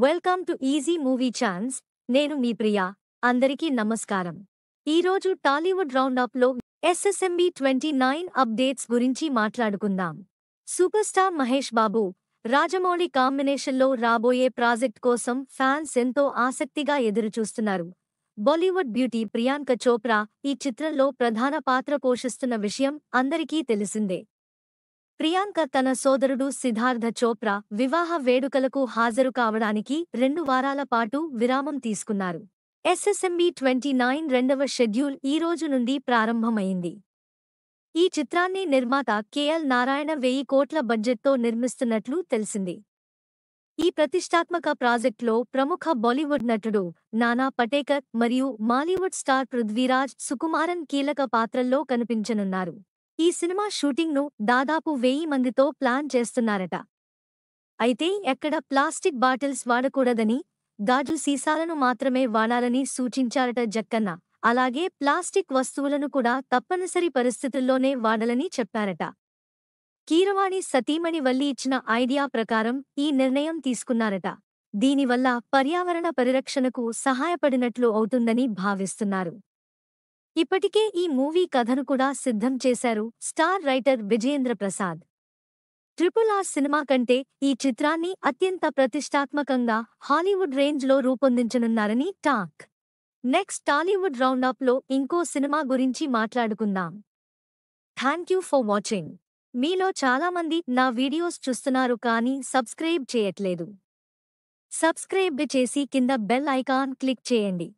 Welcome to easy movie chance. నేను మీ ప్రియా. అందరికీ నమస్కారం. ఈరోజు టాలీవుడ్ రౌండప్లో ఎస్ఎస్ఎంబి 29 అప్డేట్స్ గురించి మాట్లాడుకుందాం. సూపర్ స్టార్ మహేష్ బాబు, రాజమౌళి కాంబినేషన్లో రాబోయే ప్రాజెక్ట్ కోసం ఫ్యాన్స్ ఎంతో ఆసక్తిగా ఎదురుచూస్తున్నారు. బాలీవుడ్ బ్యూటీ ప్రియాంక చోప్రా ఈ చిత్రంలో ప్రధాన పాత్ర పోషిస్తున్న విషయం అందరికీ తెలిసిందే. ప్రియాంక తన సోదరుడు సిద్ధార్థ చోప్రా వివాహ వేడుకలకు హాజరు కావడానికి 2 వారాల పాటు విరామం తీసుకున్నారు. ఎస్ఎస్ఎంబి 29 రెండవ షెడ్యూల్ ఈ రోజు నుండి ప్రారంభమైంది. ఈ చిత్రాన్ని నిర్మాత కెఎల్ నారాయణ 1000 కోట్ల బడ్జెట్తో నిర్మిస్తున్నట్లు తెలిసింది. ఈ ప్రతిష్టాత్మక ప్రాజెక్టులో ప్రముఖ బాలీవుడ్ నటుడు నానా పటేకర్ మరియు మాలీవుడ్ స్టార్ పృథ్వీరాజ్ సుకుమారన్ కీలక పాత్రల్లో కనిపించనున్నారు. ఈ సినిమా షూటింగ్ను దాదాపు 1000 మందితో ప్లాన్ చేస్తున్నారట. అయితే ఎక్కడ ప్లాస్టిక్ బాటిల్స్ వాడకూడదని, గాజు సీసాలను మాత్రమే వాడాలని సూచించారట జక్కన్న. అలాగే ప్లాస్టిక్ వస్తువులను కూడా తప్పనిసరి పరిస్థితుల్లోనే వాడాలని చెప్పారట. కీరవాణి సతీమణి వల్లి ఇచ్చిన ఐడియా ప్రకారం ఈ నిర్ణయం తీసుకున్నారట. దీనివల్ల పర్యావరణ పరిరక్షణకు సహాయపడినట్లు అవుతుందని భావిస్తున్నారు. ఇప్పటికే ఈ మూవీ కథను కూడా సిద్ధం చేశారు star writer Vijayendra Prasad. RRR cinema కంటే ఈ చిత్రాన్ని అత్యంత ప్రతిష్టాత్మకంగా హాలీవుడ్ రేంజ్లో రూపొందించనున్నారని టాక్. నెక్స్ట్ టాలీవుడ్ రౌండప్లో ఇంకో సినిమా గురించి మాట్లాడుకుందాం. Thank you for watching. మీలో చాలామంది నా వీడియోస్ చూస్తున్నారు కానీ సబ్స్క్రైబ్ చేయట్లేదు. సబ్స్క్రైబ్ చేసి కింద బెల్ ఐకాన్ క్లిక్ చేయండి.